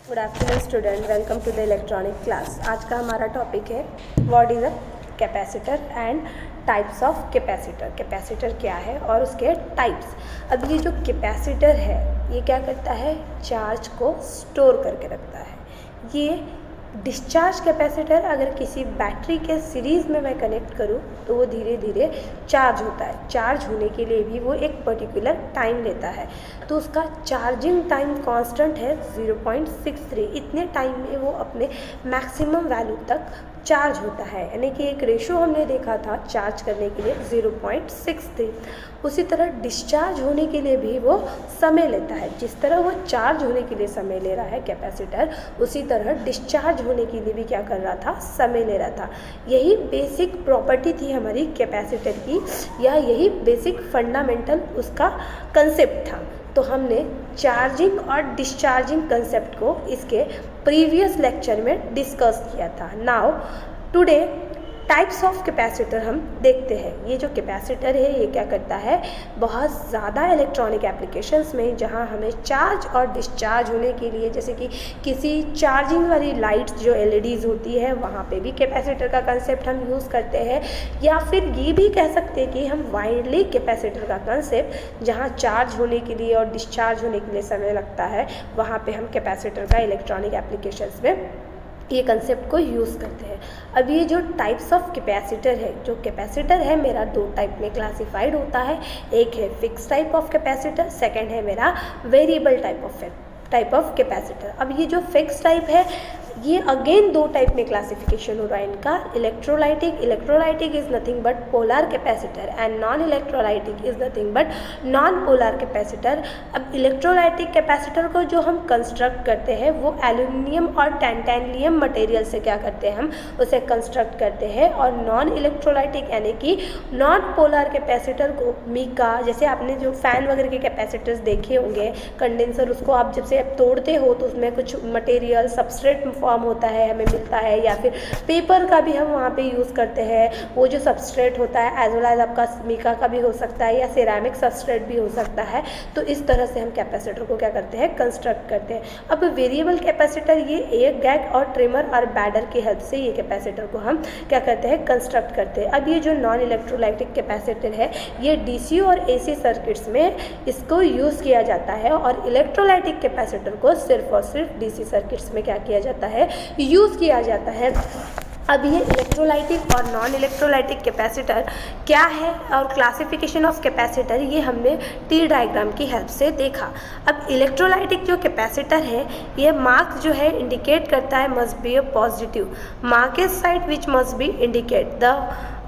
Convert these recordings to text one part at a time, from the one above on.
Good afternoon student, welcome to the electronic class. आज का हमारा टॉपिक है what is a capacitor and types of capacitor. Capacitor क्या है और उसके टाइप्स। अब ये जो कैपेसिटर है ये क्या करता है, चार्ज को स्टोर करके रखता है। ये डिस्चार्ज कैपेसिटर अगर किसी बैटरी के सीरीज़ में मैं कनेक्ट करूँ तो वो धीरे धीरे चार्ज होता है। चार्ज होने के लिए भी वो एक पर्टिकुलर टाइम लेता है, तो उसका चार्जिंग टाइम कांस्टेंट है 0.63। इतने टाइम में वो अपने मैक्सिमम वैल्यू तक चार्ज होता है, यानी कि एक रेशो हमने देखा था चार्ज करने के लिए 0.63। उसी तरह डिस्चार्ज होने के लिए भी वो समय लेता है। जिस तरह वो चार्ज होने के लिए समय ले रहा है कैपेसिटर, उसी तरह डिस्चार्ज होने के लिए भी क्या कर रहा था, समय ले रहा था। यही बेसिक प्रॉपर्टी थी हमारी कैपेसिटर की, या यही बेसिक फंडामेंटल उसका कंसेप्ट था। तो हमने चार्जिंग और डिस्चार्जिंग कंसेप्ट को इसके प्रीवियस लेक्चर में डिस्कस किया था। Now today types of capacitor हम देखते हैं। ये जो कैपेसिटर है ये क्या करता है, बहुत ज़्यादा इलेक्ट्रॉनिक एप्लीकेशंस में जहाँ हमें चार्ज और डिस्चार्ज होने के लिए, जैसे कि किसी चार्जिंग वाली लाइट्स जो LEDs होती है वहाँ पे भी कैपेसिटर का कंसेप्ट हम यूज़ करते हैं। या फिर ये भी कह सकते हैं कि हम वायरली कैपेसिटर का कंसेप्ट, जहाँ चार्ज होने के लिए और डिस्चार्ज होने के लिए समय लगता है, वहाँ पर हम कैपेसिटर का इलेक्ट्रॉनिक एप्लीकेशंस में ये कंसेप्ट को यूज़ करते हैं। अब ये जो टाइप्स ऑफ कैपेसिटर है, जो कैपेसिटर है मेरा दो टाइप में क्लासिफाइड होता है। एक है fix type of capacitor, second है मेरा वेरिएबल टाइप ऑफ कैपेसिटर। अब ये जो फिक्स टाइप है ये अगेन दो टाइप में क्लासिफिकेशन हो रहा है इनका। Electrolytic is nothing but polar capacitor and non electrolytic is nothing but non polar capacitor. अब इलेक्ट्रोलाइटिक कैपेसिटर को जो हम कंस्ट्रक्ट करते हैं वो एल्यूमिनियम और टाइटेनियम मटेरियल से क्या करते हैं, हम उसे कंस्ट्रक्ट करते हैं। और नॉन इलेक्ट्रोलाइटिक यानी कि नॉन पोलर कैपेसिटर को मीका, जैसे आपने जो फैन वगैरह के कैपेसिटर्स देखे होंगे, कंडेंसर, उसको आप जब से तोड़ते हो तो उसमें कुछ मटेरियल सबस्ट्रेट फॉर्म होता है, हमें मिलता है, या फिर पेपर का भी हम वहाँ पे यूज़ करते हैं। वो जो सबस्ट्रेट होता है एज वेल एज आपका मीका का भी हो सकता है या सिरेमिक सबस्ट्रेट भी हो सकता है। तो इस तरह से हम कैपेसिटर को क्या करते हैं, कंस्ट्रक्ट करते हैं। अब वेरिएबल कैपेसिटर ये एयर गैग और ट्रिमर और बैडर की हेल्प से ये कैपेसिटर को हम क्या करते हैं, कंस्ट्रक्ट करते हैं। अब ये जो नॉन इलेक्ट्रोलाइटिक कैपेसिटर है ये DC और AC सर्किट्स में इसको यूज़ किया जाता है, और इलेक्ट्रोलाइटिक कैपेसिटर को सिर्फ और सिर्फ DC सर्किट्स में क्या किया जाता है, यूज़ किया जाता है। अब ये इलेक्ट्रोलाइटिक और नॉन इलेक्ट्रोलाइटिक कैपेसिटर क्या है और क्लासिफिकेशन ऑफ कैपेसिटर ये हमने T डायग्राम की हेल्प से देखा। अब इलेक्ट्रोलाइटिक जो कैपेसिटर है ये मार्क जो है इंडिकेट करता है must be a positive. Marked side which must be indicate the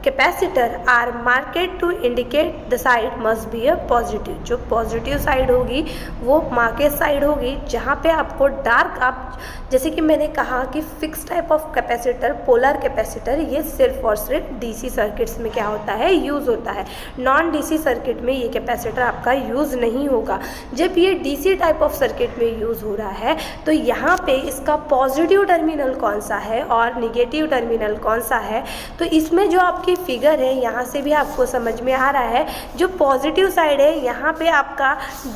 capacitor are marked to indicate the side must be a positive. जो पॉजिटिव साइड होगी वो मार्केट साइड होगी, जहाँ पे आपको डार्क, आप जैसे कि मैंने कहा कि fix type of capacitor, polar capacitor, ये सिर्फ और सिर्फ DC सर्किट्स में क्या होता है, यूज़ होता है। नॉन DC सर्किट में ये कैपेसिटर आपका यूज़ नहीं होगा। जब ये DC टाइप ऑफ सर्किट में यूज़ हो रहा है तो यहाँ पे इसका पॉजिटिव टर्मिनल कौन सा है और निगेटिव टर्मिनल कौन सा है, तो इसमें जो आपकी फिगर है यहाँ से भी आपको समझ में आ रहा है। जो पॉजिटिव साइड है यहाँ पे आपका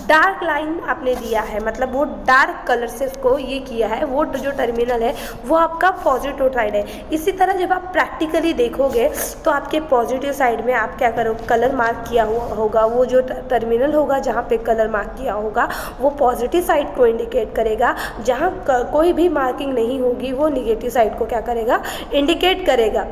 डार्क लाइन आपने दिया है, मतलब वो डार्क कलर से इसको ये किया है, वो जो टर्मिनल है वो आपका पॉजिटिव साइड है। इसी तरह जब आप प्रैक्टिकली देखोगे तो आपके पॉजिटिव साइड में आप क्या करो, कलर मार्क किया हुआ होगा, वो जो टर्मिनल होगा जहाँ पे कलर मार्क किया होगा वो पॉजिटिव साइड को इंडिकेट करेगा। जहाँ कोई भी मार्किंग नहीं होगी वो निगेटिव साइड को क्या करेगा, इंडिकेट करेगा।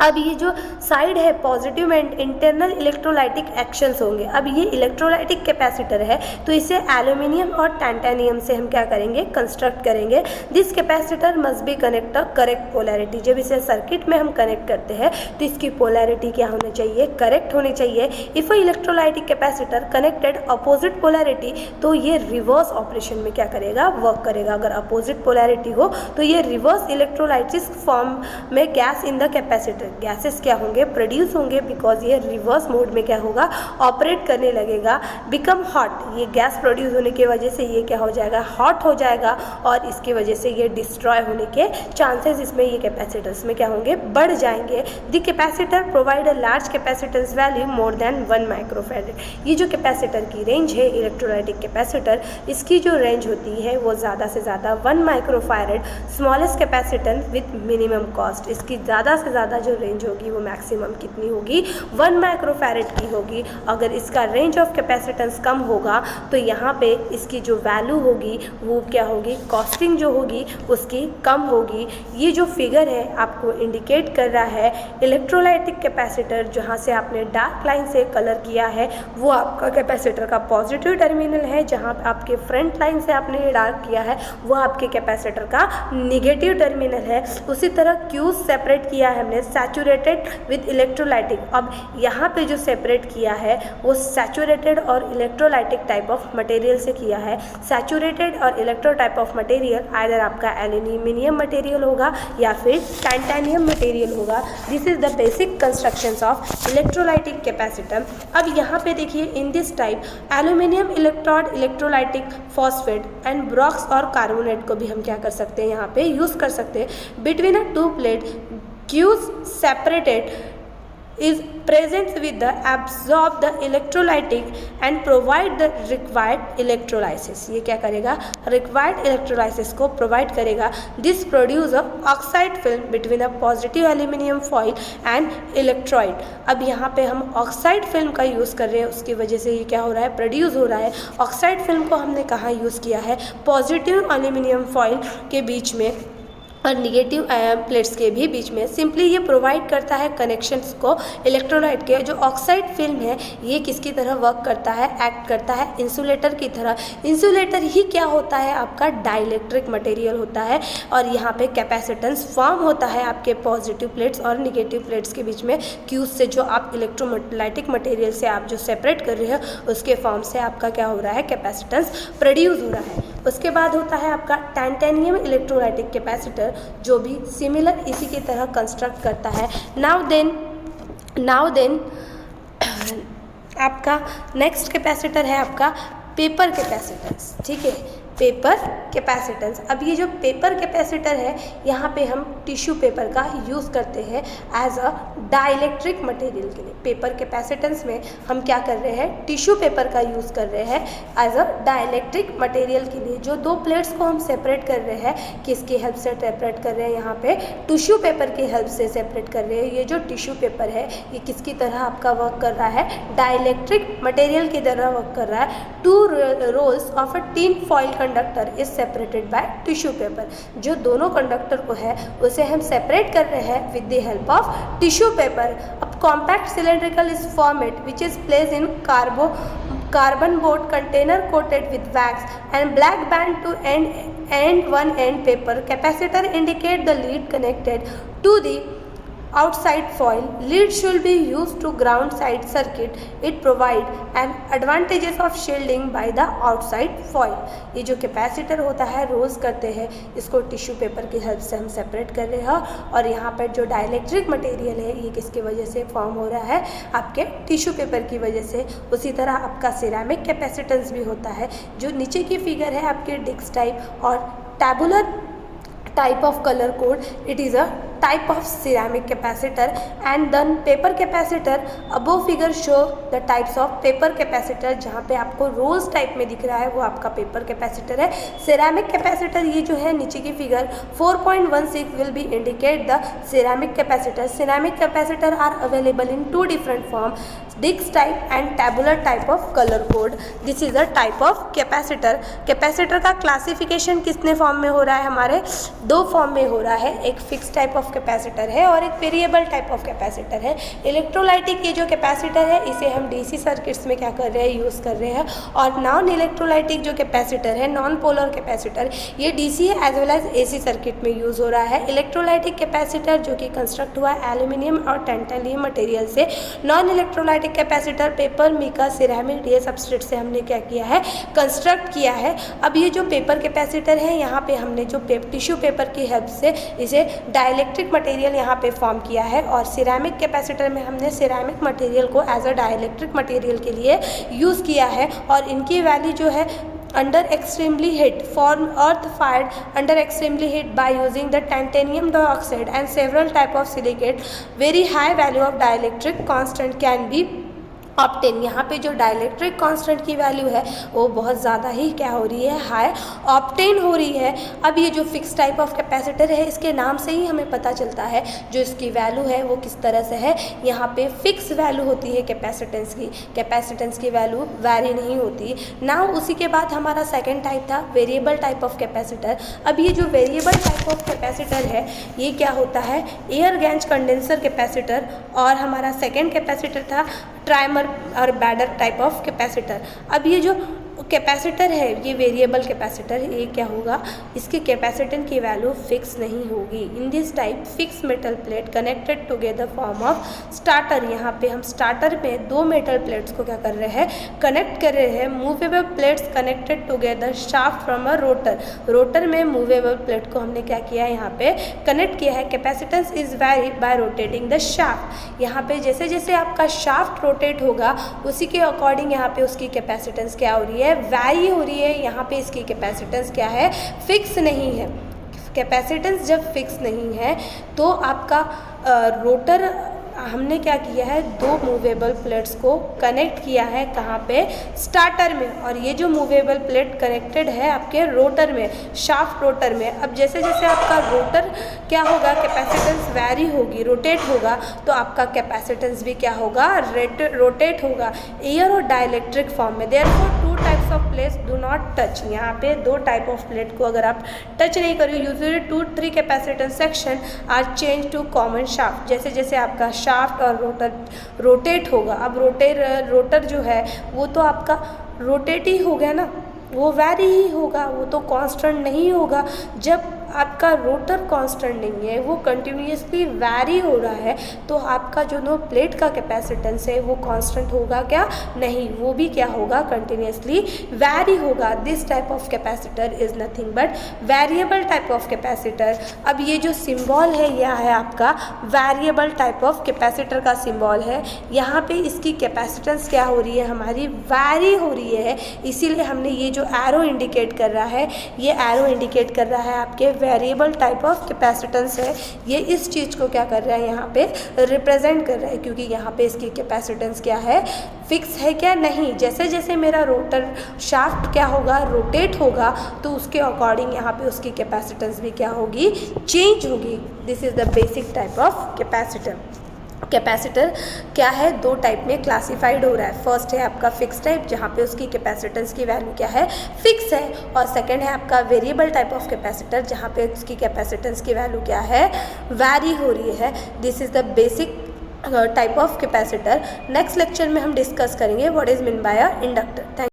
अब ये जो साइड है पॉजिटिव में इंटरनल इलेक्ट्रोलाइटिक एक्शंस होंगे। अब ये इलेक्ट्रोलाइटिक कैपेसिटर है तो इसे एल्यूमिनियम और टाइटेनियम से हम क्या करेंगे, कंस्ट्रक्ट करेंगे। This capacitor must be connect a correct polarity. जब इसे सर्किट में हम कनेक्ट करते हैं तो इसकी पोलैरिटी क्या होनी चाहिए, करेक्ट होनी चाहिए। If electrolytic capacitor connected opposite polarity तो ये रिवर्स ऑपरेशन में क्या करेगा, वर्क करेगा। अगर अपोजिट पोलैरिटी हो तो ये रिवर्स इलेक्ट्रोलाइटिस फॉर्म में gas in the capacitor, gases क्या होंगे, प्रोड्यूस होंगे, बिकॉज ये रिवर्स मोड में क्या होगा, ऑपरेट करने लगेगा, बिकम हॉट, ये गैस प्रोड्यूस होने की वजह से ये क्या हो जाएगा, हॉट हो जाएगा, और इसकी वजह से ये डिस्ट्रॉय होने के चांसेस इसमें, ये कैपेसिटर्स में क्या होंगे, बढ़ जाएंगे। The capacitor provide a large capacitance value more than 1 microfarad. ये जो कैपेसिटर की रेंज है, इलेक्ट्रोलाइटिक कैपेसिटर, इसकी जो रेंज होती है वो ज़्यादा से ज़्यादा 1 microfarad, smallest capacitance with minimum cost, इसकी ज़्यादा से ज़्यादा जो रेंज होगी वो मैक्सिमम कितनी होगी, 1 माइक्रोफैराड की होगी। अगर इसका रेंज ऑफ कैपेसिटेंस कम होगा तो यहाँ पे इसकी जो वैल्यू होगी वो क्या होगी, कॉस्टिंग जो होगी उसकी कम होगी। ये जो फिगर है आपको इंडिकेट कर रहा है इलेक्ट्रोलाइटिक कैपेसिटर, जहाँ से आपने डार्क लाइन से कलर किया है वो आपका कैपेसिटर का पॉजिटिव टर्मिनल है, जहाँ आपके फ्रंट लाइन से आपने डार्क किया है वो आपके कैपेसिटर का निगेटिव टर्मिनल है। उसी तरह क्यू सेपरेट किया है हमने सैचुरेटेड विद इलेक्ट्रोलाइटिक। अब यहाँ पे जो सेपरेट किया है वो सैचुरेटेड और इलेक्ट्रोलाइटिक टाइप ऑफ मटेरियल से किया है। सैचुरेटेड और electro type of material either आपका एल्यूमिनियम मटेरियल होगा या फिर टाइटेनियम मटेरियल होगा। This is the basic constructions of electrolytic capacitor. अब यहाँ पे देखिए in this type aluminium electrode, electrolytic phosphate and borax और कार्बोनेट को भी हम क्या कर सकते हैं, यहाँ पे यूज़ कर सकते हैं। Between a two plate cues separated is present with the absorb the electrolytic and provide the required electrolysis। ये क्या करेगा, required electrolysis को provide करेगा। This produce a oxide film between a positive aluminum foil and electrolyte। अब यहाँ पे हम oxide film का यूज़ कर रहे हैं, उसकी वजह से ये क्या हो रहा है, प्रोड्यूस हो रहा है। ऑक्साइड फिल्म को हमने कहाँ यूज़ किया है, पॉजिटिव एल्यूमिनियम फॉइल के बीच में और निगेटिव प्लेट्स के भी बीच में। सिंपली ये प्रोवाइड करता है कनेक्शंस को इलेक्ट्रोलाइट के। जो ऑक्साइड फिल्म है ये किसकी तरह वर्क करता है, एक्ट करता है इंसुलेटर की तरह। इंसुलेटर ही क्या होता है, आपका डाइलेक्ट्रिक मटेरियल होता है, और यहाँ पे कैपेसिटेंस फॉर्म होता है आपके पॉजिटिव प्लेट्स और निगेटिव प्लेट्स के बीच में। क्यूज से जो आप इलेक्ट्रोलाइटिक मटेरियल से आप जो सेपरेट कर रहे हो उसके फॉर्म से आपका क्या हो रहा है, कैपेसिटेंस प्रोड्यूस हो रहा है। उसके बाद होता है आपका टाइटेनियम इलेक्ट्रोलाइटिक कैपेसिटर, जो भी सिमिलर इसी की तरह कंस्ट्रक्ट करता है। नाउ देन आपका नेक्स्ट कैपेसिटर है आपका पेपर कैपेसिटेंस। ठीक है, पेपर कैपेसिटेंस। अब ये जो पेपर कैपेसिटर है यहाँ पे हम टिश्यू पेपर का यूज़ करते हैं एज अ डाइलेक्ट्रिक मटेरियल के लिए। पेपर कैपेसिटेंस में हम क्या कर रहे हैं, टिश्यू पेपर का यूज़ कर रहे हैं एज अ डाइलेक्ट्रिक मटेरियल के लिए। जो दो प्लेट्स को हम सेपरेट कर रहे हैं, किसकी हेल्प से सेपरेट कर रहे हैं, यहाँ पे टिश्यू पेपर की हेल्प से सेपरेट कर रहे हैं। ये जो टिश्यू पेपर है ये किसकी तरह आपका वर्क कर रहा है, डाइलेक्ट्रिक मटेरियल की तरह वर्क कर रहा है। Two rolls of a tin foil conductor is separated by tissue paper. जो दोनों कंडक्टर को है उसे हम सेपरेट कर रहे हैं with the help of tissue paper. अब compact cylindrical is format which is placed in carbon board container coated with wax and black band to end one end paper capacitor indicate the lead connected to the outside foil. Lead should be used to ground side circuit. It provide an advantages of shielding by the outside foil। ये जो capacitor होता है roles करते हैं, इसको tissue paper की help से हम सेपरेट कर रहे हैं। और यहाँ पर जो डाइलेक्ट्रिक मटेरियल है ये किसकी वजह से फॉर्म हो रहा है, आपके टिश्यू पेपर की वजह से। उसी तरह आपका सिरेमिक कैपेसिटेंस भी होता है। जो नीचे की फिगर है आपके डिस्क टाइप और tabular type of color code, it is a type of ceramic capacitor, and then paper capacitor above figure show the types of paper capacitor। जहाँ पे आपको रोल्स टाइप में दिख रहा है वो आपका पेपर कैपेसिटर है। सेरामिक कैपेसिटर ये जो है नीचे की figure 4.16 will be indicate the ceramic capacitor। ceramic capacitor are available in two different form, disc type and tabular type of color code। this is a type of capacitor। Capacitor का classification कितने form में हो रहा है, हमारे दो form में हो रहा है। एक फिक्स टाइप ऑफ कैपेसिटर है और एक वेरिएबल टाइप ऑफ कैपेसिटर है। इलेक्ट्रोलाइटिक ये जो कैपेसिटर है इसे हम डीसी सर्किट्स में क्या कर रहे हैं, यूज़ कर रहे हैं। और नॉन इलेक्ट्रोलाइटिक जो कैपेसिटर है, नॉन पोलर कैपेसिटर, ये डीसी है as well as AC circuit में यूज़ हो रहा है। इलेक्ट्रोलाइटिक कैपेसिटर जो कि कंस्ट्रक्ट हुआ है एल्यूमिनियम और टाइटेनियम मटेरियल से। Non electrolytic capacitor paper, mica, ceramic ये सबस्ट्रेट से हमने क्या किया है, कंस्ट्रक्ट किया है। अब ये जो पेपर कैपेसिटर है यहाँ पे हमने जो टिश्यू पेपर की हेल्प से इसे डाइलेक्ट्रिक डाइलेक्ट्रिक मटेरियल यहाँ पे फॉर्म किया है, और सिरेमिक कैपेसिटर में हमने सिरेमिक मटेरियल को एज अ डाइलेक्ट्रिक मटेरियल के लिए यूज़ किया है, और इनकी वैल्यू जो है under extremely heat form earth fired under extremely heat by using the titanium dioxide and several type of silicate. Very high value of dielectric constant can be obtain. यहाँ पे जो डाइलेक्ट्रिक कांस्टेंट की value है वो बहुत ज़्यादा ही क्या हो रही है, हाई ऑप्टेन हो रही है। अब ये जो फिक्स टाइप ऑफ कैपेसिटर है, इसके नाम से ही हमें पता चलता है जो इसकी वैल्यू है वो किस तरह से है। यहाँ पे फिक्स वैल्यू होती है कैपेसिटेंस की, कैपेसिटेंस की वैल्यू वैरी नहीं होती ना। उसी के बाद हमारा सेकेंड टाइप था वेरिएबल टाइप ऑफ कैपेसिटर। अब ये जो वेरिएबल टाइप ऑफ कैपेसिटर है ये क्या होता है, एयर गैज कंडेंसर कैपेसिटर, और हमारा सेकेंड कैपेसिटर था ट्राइमर और बैडर टाइप ऑफ कैपेसिटर। अब ये जो कैपेसिटर है ये वेरिएबल कैपेसिटर, ये क्या होगा, इसके कैपेसिटेंस की वैल्यू फिक्स नहीं होगी। इन this type fix metal plate connected together form of starter. यहाँ पे हम स्टार्टर में दो मेटल प्लेट्स को क्या कर रहे हैं, कनेक्ट कर रहे हैं। Movable plates connected together shaft from a rotor. Rotor में मूवेबल प्लेट को हमने क्या किया है, यहाँ पे कनेक्ट किया है। Capacitance is vary by rotating the shaft. यहाँ पे जैसे जैसे आपका शाफ्ट रोटेट होगा उसी के अकॉर्डिंग यहाँ पे उसकी कैपेसिटेंस क्या हो रही है, वैरी हो रही है। यहाँ पे इसकी कैपेसिटेंस क्या है, फिक्स नहीं है। कैपेसिटेंस जब फिक्स नहीं है तो आपका रोटर, हमने क्या किया है, दो मूवेबल प्लेट्स को कनेक्ट किया है कहाँ पे, स्टार्टर में, और ये जो मूवेबल प्लेट कनेक्टेड है आपके रोटर में, शाफ्ट रोटर में। अब जैसे जैसे आपका रोटर क्या होगा, कैपेसिटेंस वैरी होगी, रोटेट होगा, तो आपका कैपेसिटेंस भी क्या होगा, रोटेट होगा एयर और डाइलेक्ट्रिक फॉर्म में। Therefore two types of plates do not touch. यहाँ पे दो टाइप ऑफ प्लेट को अगर आप टच नहीं करोगे, usually 2-3 capacitance section are change to common shaft. जैसे जैसे आपका शाफ्ट और रोटर रोटेट होगा, अब रोटर जो है वो तो आपका रोटेट ही हो गया ना, वो वैरी ही होगा, वो तो कांस्टेंट नहीं होगा। जब आपका रोटर कांस्टेंट नहीं है, वो कंटिन्यूसली वैरी हो रहा है, तो आपका जो नो प्लेट का कैपेसिटेंस है वो कांस्टेंट होगा क्या, नहीं, वो भी क्या होगा, कंटिन्यूसली वैरी होगा। This type of capacitor is nothing but variable type of capacitor. अब ये जो सिंबल है यह है आपका वेरिएबल टाइप ऑफ कैपेसिटर का सिंबल है। यहाँ पे इसकी कैपेसिटेंस क्या हो रही है, हमारी वैरी हो रही है, इसीलिए हमने ये जो एरो इंडिकेट कर रहा है, ये एरो इंडिकेट कर रहा है आपके वेरिएबल टाइप ऑफ कैपेसिटेंस है। ये इस चीज़ को क्या कर रहा है, यहाँ पे रिप्रेजेंट कर रहा है, क्योंकि यहाँ पे इसकी कैपेसिटेंस क्या है, फिक्स है क्या, नहीं। जैसे जैसे मेरा रोटर शाफ्ट क्या होगा, रोटेट होगा, तो उसके अकॉर्डिंग यहाँ पे उसकी कैपेसिटेंस भी क्या होगी, चेंज होगी। This is the basic type of capacitor. Capacitor क्या है, दो टाइप में क्लासिफाइड हो रहा है। फर्स्ट है आपका फिक्स टाइप, जहाँ पे उसकी कैपेसिटेंस की वैल्यू क्या है, फिक्स है, और सेकंड है आपका वेरिएबल टाइप ऑफ कैपेसिटर, जहाँ पे उसकी कैपेसिटेंस की वैल्यू क्या है, वैरी हो रही है। This is the basic type of capacitor. Next lecture में हम डिस्कस करेंगे what is mean by a inductor. Thank